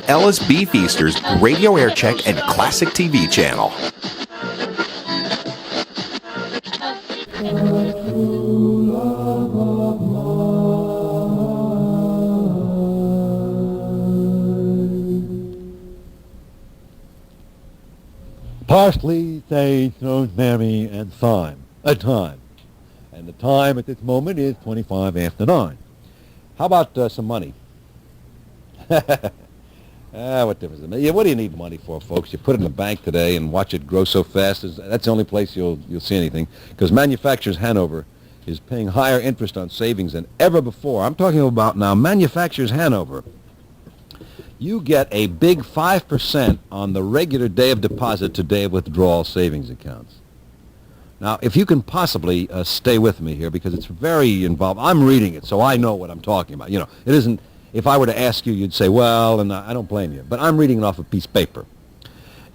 Ellis B. Feaster's Radio Aircheck and Classic TV channel. Parsley, sage, rosemary, and thyme. Thyme. And the time at this moment is 25 after 9. How about some money? What difference does it make? What do you need money for, folks? You put it in the bank today and watch it grow so fast. That's the only place you'll see anything. Because Manufacturers Hanover is paying higher interest on savings than ever before. I'm talking about now Manufacturers Hanover. You get a big 5% on the regular day of deposit to day of withdrawal savings accounts. Now, if you can possibly stay with me here, because it's very involved. I'm reading it, so I know what I'm talking about. You know, it isn't, if I were to ask you, you'd say, well, and I don't blame you. But I'm reading it off a piece of paper.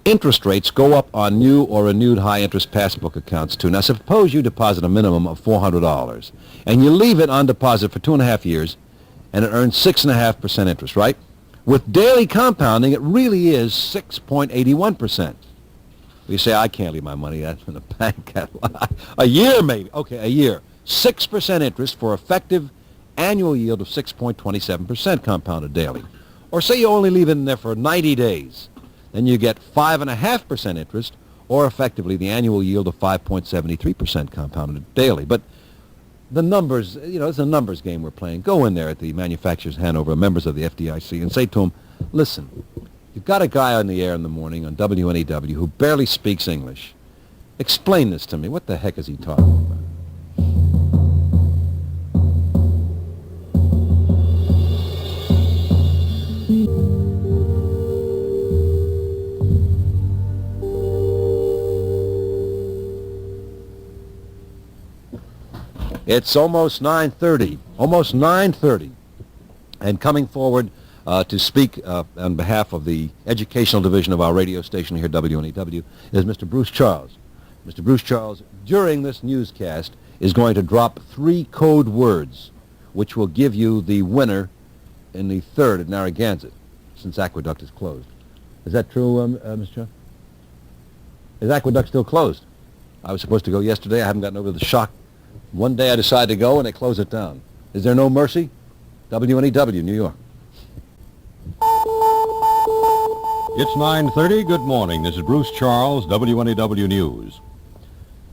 Interest rates go up on new or renewed high-interest passbook accounts, too. Now, suppose you deposit a minimum of $400, and you leave it on deposit for 2.5 years, and it earns 6.5% interest, right? With daily compounding, it really is 6.81%. You say, I can't leave my money that's in the bank. A year, maybe. Okay, a year. 6% interest for effective annual yield of 6.27% compounded daily. Or say you only leave it in there for 90 days. Then you get 5.5% interest, or effectively the annual yield of 5.73% compounded daily. But the numbers, you know, it's a numbers game we're playing. Go in there at the Manufacturers Hanover, members of the FDIC, and say to them, listen, you've got a guy on the air in the morning on WNEW who barely speaks English. Explain this to me. What the heck is he talking about? It's almost 9:30. Almost 9:30. And coming forward to speak on behalf of the educational division of our radio station here at WNEW is Mr. Bruce Charles. Mr. Bruce Charles, during this newscast, is going to drop 3 code words, which will give you the winner in the third at Narragansett, since Aqueduct is closed. Is that true, Mr. Charles? Is Aqueduct still closed? I was supposed to go yesterday. I haven't gotten over the shock. One day I decide to go, and they close it down. Is there no mercy? WNEW, New York. It's 9:30. Good morning. This is Bruce Charles, WNEW News.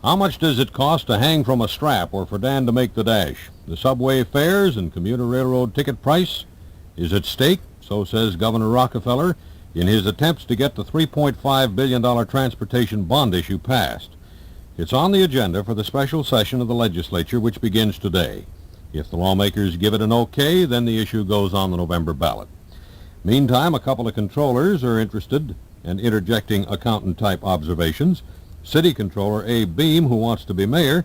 How much does it cost to hang from a strap or for Dan to make the dash? The subway fares and commuter railroad ticket price is at stake, so says Governor Rockefeller, in his attempts to get the $3.5 billion transportation bond issue passed. It's on the agenda for the special session of the legislature, which begins today. If the lawmakers give it an okay, then the issue goes on the November ballot. Meantime, a couple of controllers are interested in interjecting accountant-type observations. City Controller Abe Beam, who wants to be mayor,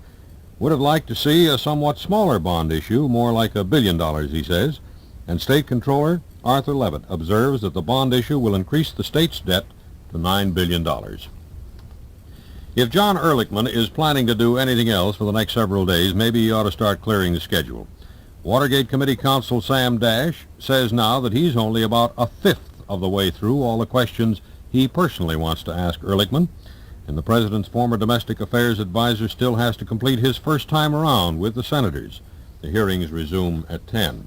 would have liked to see a somewhat smaller bond issue, more like $1 billion, he says. And State Controller Arthur Levitt observes that the bond issue will increase the state's debt to $9 billion. If John Ehrlichman is planning to do anything else for the next several days, maybe he ought to start clearing the schedule. Watergate Committee Counsel Sam Dash says now that he's only about a fifth of the way through all the questions he personally wants to ask Ehrlichman, and the president's former domestic affairs advisor still has to complete his first time around with the senators. The hearings resume at 10.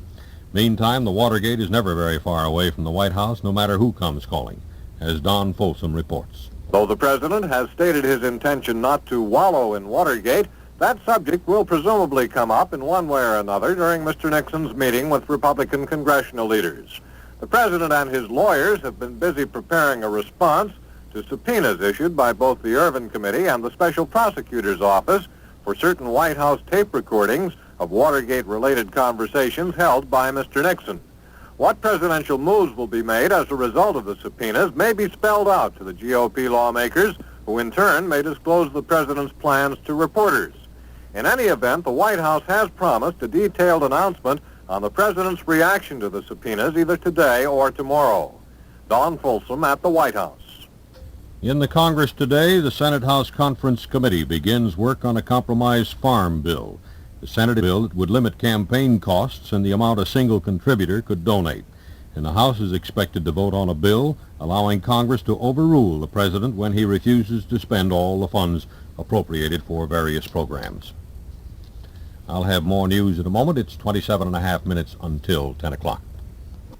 Meantime, the Watergate is never very far away from the White House, no matter who comes calling, as Don Folsom reports. Though the president has stated his intention not to wallow in Watergate, that subject will presumably come up in one way or another during Mr. Nixon's meeting with Republican congressional leaders. The president and his lawyers have been busy preparing a response to subpoenas issued by both the Ervin Committee and the Special Prosecutor's Office for certain White House tape recordings of Watergate-related conversations held by Mr. Nixon. What presidential moves will be made as a result of the subpoenas may be spelled out to the GOP lawmakers, who in turn may disclose the president's plans to reporters. In any event, the White House has promised a detailed announcement on the president's reaction to the subpoenas either today or tomorrow. Don Folsom at the White House. In the Congress today, the Senate House Conference Committee begins work on a compromise farm bill. The Senate bill would limit campaign costs and the amount a single contributor could donate. and the House is expected to vote on a bill allowing Congress to overrule the President when he refuses to spend all the funds appropriated for various programs. I'll have more news in a moment. It's 27.5 minutes until 10 o'clock.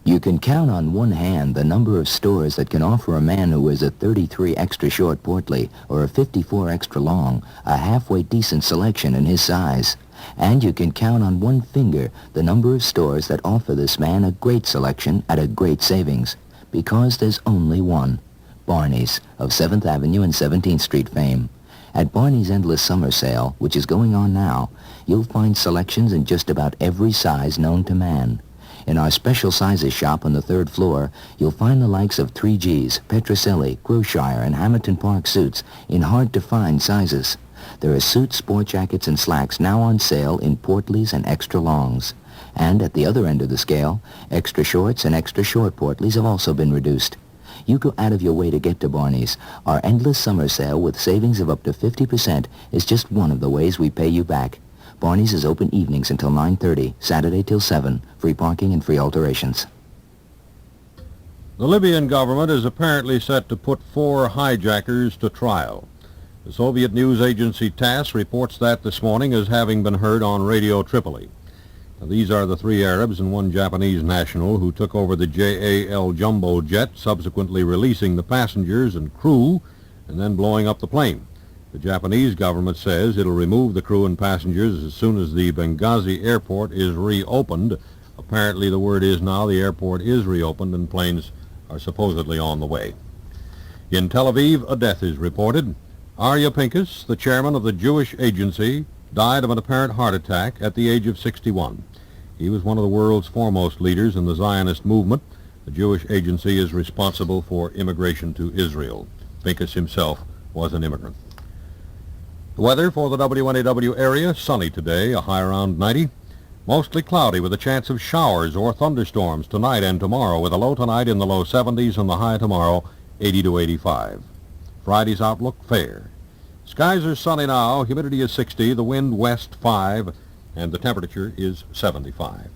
You can count on one hand the number of stores that can offer a man who is a 33 extra short portly or a 54 extra long a halfway decent selection in his size. And you can count on one finger the number of stores that offer this man a great selection at a great savings. Because there's only one. Barney's, of 7th Avenue and 17th Street fame. At Barney's Endless Summer Sale, which is going on now, you'll find selections in just about every size known to man. In our special sizes shop on the 3rd floor, you'll find the likes of 3Gs, Petrocelli, Groshire, and Hamilton Park suits in hard-to-find sizes. There are suits, sport jackets, and slacks now on sale in portlies and extra longs. And at the other end of the scale, extra shorts and extra short portlies have also been reduced. You go out of your way to get to Barney's. Our endless summer sale with savings of up to 50% is just one of the ways we pay you back. Barney's is open evenings until 9:30, Saturday till 7, free parking and free alterations. The Libyan government is apparently set to put 4 hijackers to trial. The Soviet news agency TASS reports that this morning as having been heard on Radio Tripoli. Now, these are the 3 Arabs and 1 Japanese national who took over the JAL jumbo jet, subsequently releasing the passengers and crew and then blowing up the plane. The Japanese government says it'll remove the crew and passengers as soon as the Benghazi airport is reopened. Apparently the word is now the airport is reopened and planes are supposedly on the way. In Tel Aviv, a death is reported. Arya Pincus, the chairman of the Jewish Agency, died of an apparent heart attack at the age of 61. He was one of the world's foremost leaders in the Zionist movement. The Jewish Agency is responsible for immigration to Israel. Pincus himself was an immigrant. The weather for the WNEW area, sunny today, a high around 90. Mostly cloudy with a chance of showers or thunderstorms tonight and tomorrow, with a low tonight in the low 70s and the high tomorrow 80 to 85. Friday's outlook, fair. Skies are sunny now, humidity is 60, the wind west 5, and the temperature is 75.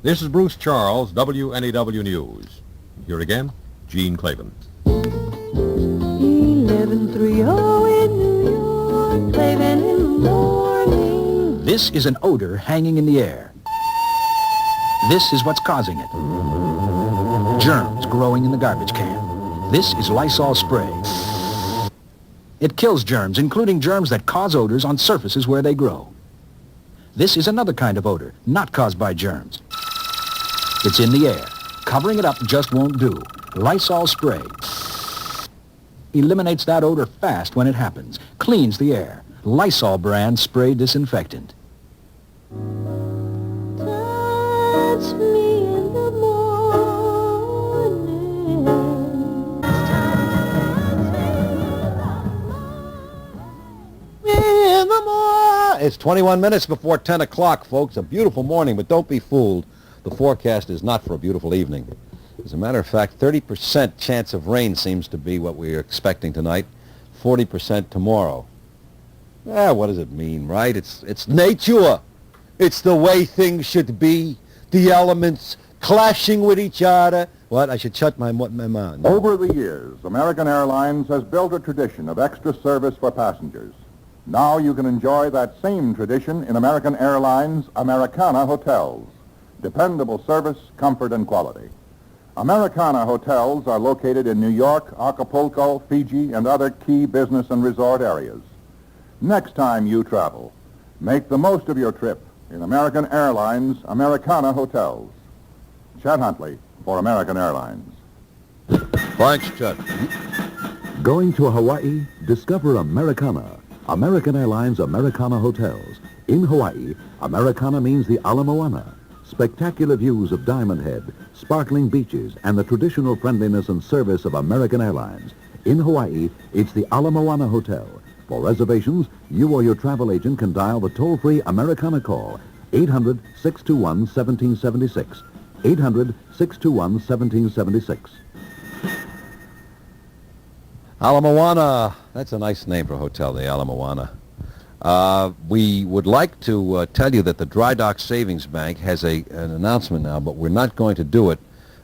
This is Bruce Charles, WNEW News. Here again, Gene Klavan. 1130 in New York, Klavan in the morning. This is an odor hanging in the air. This is what's causing it. Germs growing in the garbage can. This is Lysol spray. It kills germs, including germs that cause odors on surfaces where they grow. This is another kind of odor, not caused by germs. It's in the air. Covering it up just won't do. Lysol spray eliminates that odor fast when it happens. Cleans the air. Lysol brand spray disinfectant. Touch me in the morning. In the morning. It's 21 minutes before 10 o'clock, folks. A beautiful morning, but don't be fooled. The forecast is not for a beautiful evening. As a matter of fact, 30% chance of rain seems to be what we're expecting tonight, 40% tomorrow. What does it mean, right? It's nature. It's the way things should be. The elements clashing with each other. What? I should shut my mouth. Over the years, American Airlines has built a tradition of extra service for passengers. Now you can enjoy that same tradition in American Airlines Americana hotels. Dependable service, comfort, and quality. Americana hotels are located in New York, Acapulco, Fiji, and other key business and resort areas. Next time you travel, make the most of your trip in American Airlines Americana hotels. Chet Huntley for American Airlines. Thanks, Chet. Going to Hawaii? Discover Americana. American Airlines Americana hotels. In Hawaii, Americana means the Ala Moana. Spectacular views of Diamond Head, sparkling beaches, and the traditional friendliness and service of American Airlines. In Hawaii, it's the Ala Moana Hotel. For reservations, you or your travel agent can dial the toll-free Americana call, 800-621-1776. 800-621-1776. Ala Moana, that's a nice name for a hotel, the Ala Moana. We would like to tell you that the Dry Dock Savings Bank has an announcement now, but we're not going to do it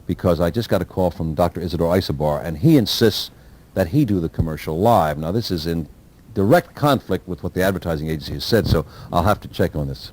because I just got a call from Dr. Isidore Isobar, and he insists that he do the commercial live. Now, this is in direct conflict with what the advertising agency has said, so I'll have to check on this.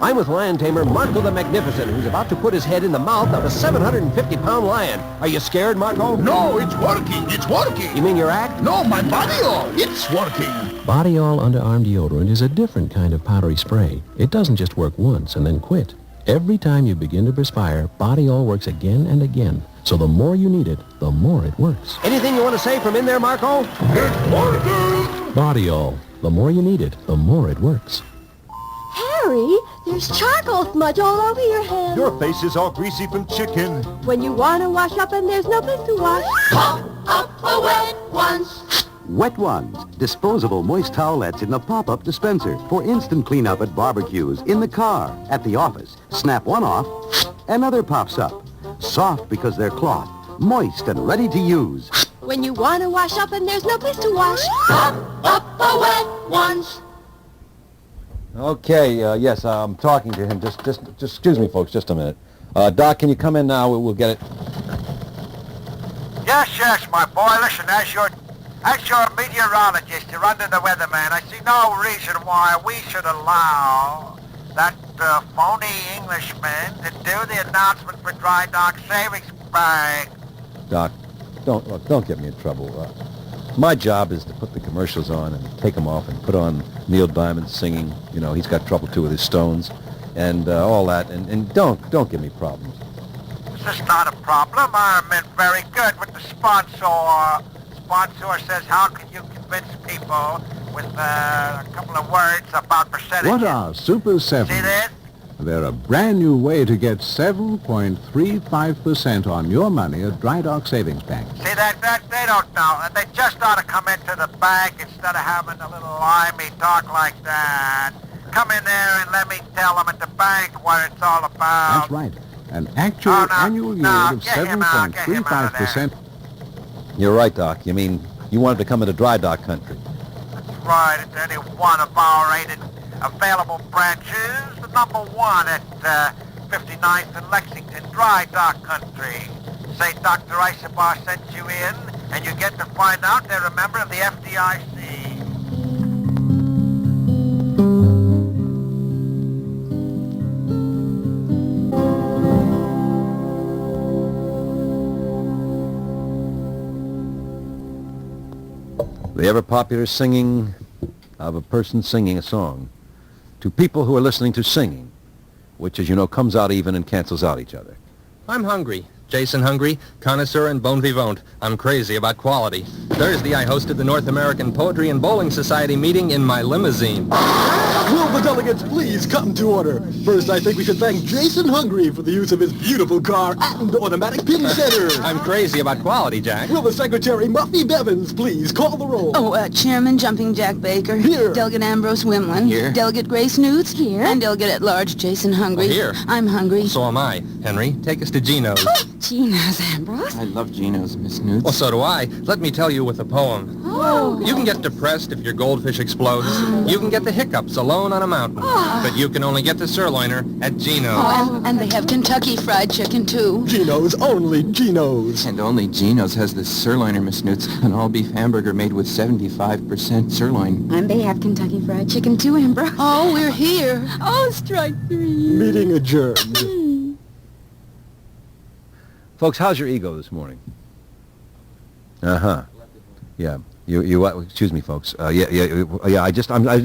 I'm with lion tamer Marco the Magnificent, who's about to put his head in the mouth of a 750-pound lion. Are you scared, Marco? No, it's working. It's working. You mean your act? No, my body oil. It's working. Body All Underarm Deodorant is a different kind of powdery spray. It doesn't just work once and then quit. Every time you begin to perspire, Body All works again and again. So the more you need it, the more it works. Anything you want to say from in there, Marco? It's working. Body All. The more you need it, the more it works. Harry, there's charcoal smudge all over your hands. Your face is all greasy from chicken. When you want to wash up and there's no place to wash. Pop up a wet ones. Wet Ones, disposable moist towelettes in the pop-up dispenser for instant cleanup at barbecues, in the car, at the office. Snap one off, another pops up. Soft because they're cloth, moist and ready to use. When you want to wash up and there's no place to wash. Pop up a wet ones. Okay, yes, I'm talking to him. Just excuse me, folks, just a minute. Doc, can you come in now? We'll get it. Yes, my boy. Listen, as your meteorologist, you're under the weather, man. I see no reason why we should allow that phony Englishman to do the announcement for Dry Dock Savings Bank. Doc, don't get me in trouble. My job is to put the commercials on and take them off and put on Neil Diamond singing. You know, he's got trouble, too, with his Stones and all that. And don't give me problems. This is not a problem. I meant very good with the sponsor. Sponsor says, how can you convince people with a couple of words about percentages? What are Super 7? See this? They're a brand new way to get 7.35% on your money at Dry Dock Savings Bank. See, that they don't know. They just ought to come into the bank instead of having a little limey talk like that. Come in there and let me tell them at the bank what it's all about. That's right. An actual annual yield of 7.35%. You're right, Doc. You mean you wanted to come into Dry Dock country? That's right. It's any one of our 8 available branches. The number 1 at 59th and Lexington, Dry Dock country. Say Dr. Isobar sent you in, and you get to find out they're a member of the FDIC. The ever-popular singing of a person singing a song to people who are listening to singing, which, as you know, comes out even and cancels out each other. I'm hungry. Jason Hungry, connoisseur and bon vivant. I'm crazy about quality. Thursday, I hosted the North American Poetry and Bowling Society meeting in my limousine. Will the delegates please come to order? First, I think we should thank Jason Hungry for the use of his beautiful car and automatic pin setter. I'm crazy about quality, Jack. Will the Secretary Muffy Bevins please call the roll? Chairman Jumping Jack Baker. Here. Delegate Ambrose Wimlin. Here. Delegate Grace Newts. Here. And Delegate at Large Jason Hungry. Here. I'm hungry. So am I. Henry, take us to Gino's. Gino's, Ambrose. I love Gino's, Miss Newts. Well, so do I. Let me tell you with a poem. Oh. You can get depressed if your goldfish explodes. You can get the hiccups alone on a mountain. But you can only get the sirloiner at Gino's. Oh, and they have Kentucky Fried Chicken, too. Gino's, only Gino's. And only Gino's has the sirloiner, Miss Newts, an all-beef hamburger made with 75% sirloin. And they have Kentucky Fried Chicken, too, Ambrose. Oh, we're here. Oh, strike 3. Meeting adjourned. Folks, how's your ego this morning? Uh-huh. Yeah. You excuse me, folks. Yeah. It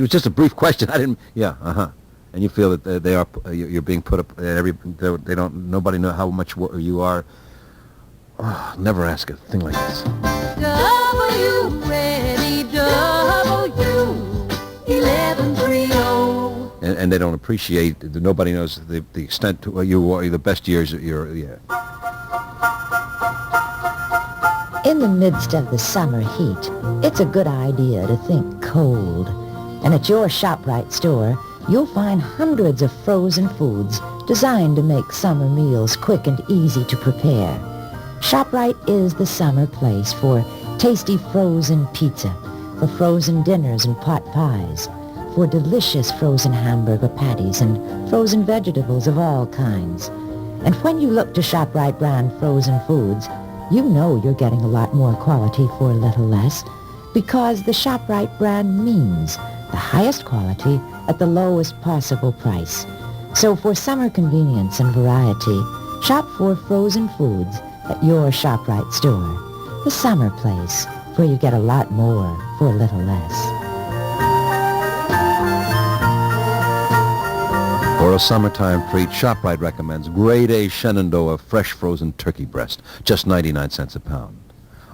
was just a brief question. I didn't. Yeah. Uh-huh. And you feel that they are. You're being put up. They don't. Nobody know how much you are. Oh, never ask a thing like this. W ready W1130. And they don't appreciate. Nobody knows the extent to you are the best years. Yeah. In the midst of the summer heat, it's a good idea to think cold. And at your ShopRite store, you'll find hundreds of frozen foods designed to make summer meals quick and easy to prepare. ShopRite is the summer place for tasty frozen pizza, for frozen dinners and pot pies, for delicious frozen hamburger patties and frozen vegetables of all kinds. And when you look to ShopRite brand frozen foods, you know you're getting a lot more quality for a little less, because the ShopRite brand means the highest quality at the lowest possible price. So for summer convenience and variety, shop for frozen foods at your ShopRite store, the summer place where you get a lot more for a little less. For a summertime treat, ShopRite recommends Grade A Shenandoah fresh frozen turkey breast, just 99 cents a pound.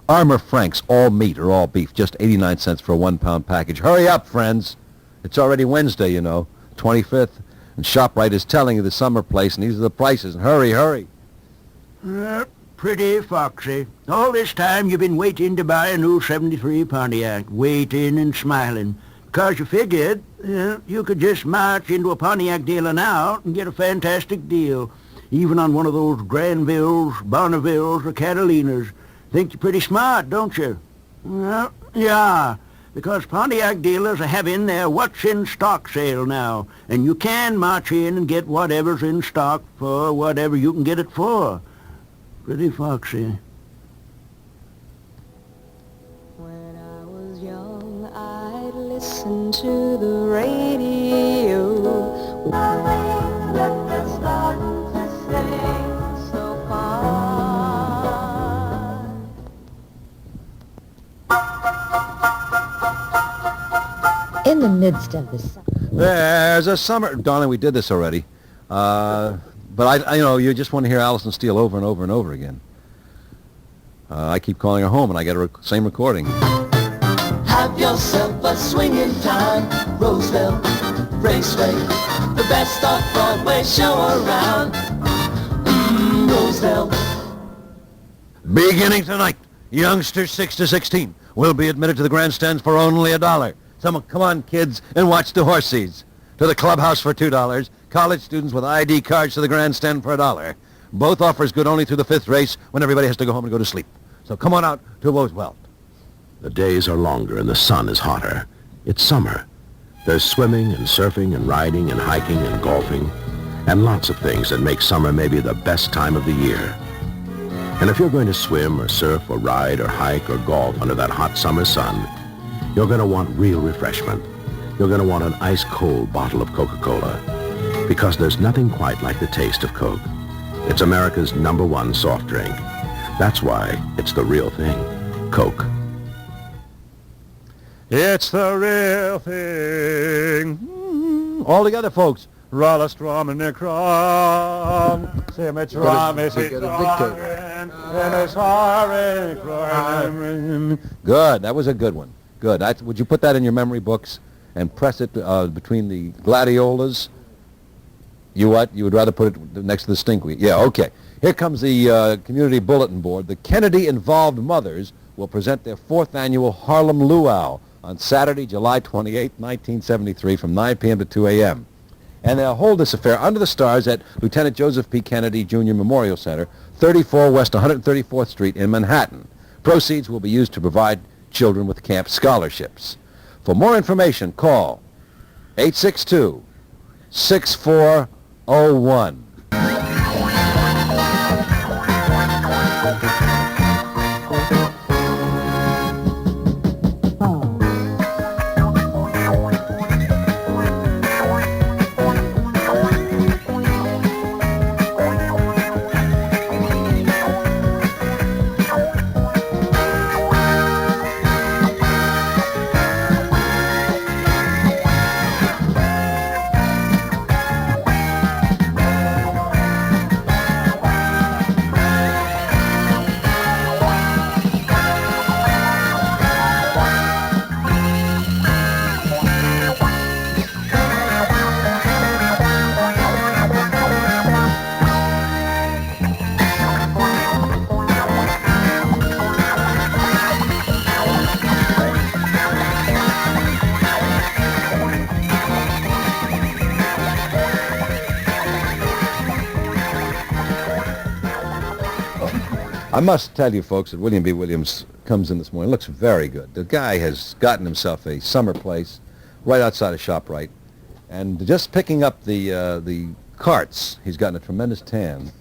Armour Frank's all meat or all beef, just 89 cents for a 1-pound package. Hurry up, friends. It's already Wednesday, you know, 25th, and ShopRite is telling you the summer place, and these are the prices. Hurry, hurry. Pretty foxy. All this time you've been waiting to buy a new 73 Pontiac, waiting and smiling, because you figured you could just march into a Pontiac dealer now and get a fantastic deal, even on one of those Granvilles, Bonnevilles, or Catalinas. Think you're pretty smart, don't you? Well, yeah, because Pontiac dealers are having their What's in Stock sale now, and you can march in and get whatever's in stock for whatever you can get it for. Pretty foxy. When I was young, I'd listen to the radio. That started to sing so far. In the midst of the summer. There's a summer... Darling, we did this already. But I you just want to hear Allison Steele over and over and over again. I keep calling her home, and I get a same recording. Have yourself a swinging time, Roseville, Raceway, the best off-Broadway show around. Roseville. Beginning tonight, youngsters 6 to 16 will be admitted to the grandstands for only $1. Come on, kids, and watch the horses. To the clubhouse for $2. College students with ID cards to the grandstand for $1. Both offers good only through the 5th race when everybody has to go home and go to sleep. So come on out to Roosevelt. The days are longer and the sun is hotter. It's summer. There's swimming and surfing and riding and hiking and golfing and lots of things that make summer maybe the best time of the year. And if you're going to swim or surf or ride or hike or golf under that hot summer sun, you're going to want real refreshment. You're going to want an ice-cold bottle of Coca-Cola, because there's nothing quite like the taste of Coke. It's America's #1 soft drink. That's why it's the real thing, Coke. It's the real thing. All together, folks. Rolla strom in the crom. Symmetrom is it Good. That was a good one. Good. Would you put that in your memory books and press it between the gladiolas? You what? You would rather put it next to the stinkweed? Yeah, okay. Here comes the community bulletin board. The Kennedy-involved mothers will present their 4th annual Harlem Luau on Saturday, July 28, 1973, from 9 p.m. to 2 a.m. And they'll hold this affair under the stars at Lieutenant Joseph P. Kennedy Jr. Memorial Center, 34 West 134th Street in Manhattan. Proceeds will be used to provide children with camp scholarships. For more information, call 862-6401. I must tell you, folks, that William B. Williams comes in this morning. Looks very good. The guy has gotten himself a summer place right outside of ShopRite. And just picking up the carts, he's gotten a tremendous tan.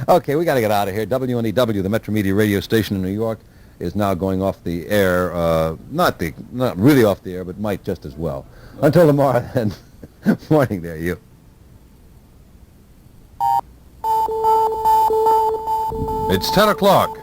Okay, we got to get out of here. WNEW, the Metro Media radio station in New York, is now going off the air. Not really off the air, but might just as well. Until tomorrow, then. Morning there, you. It's 10 o'clock.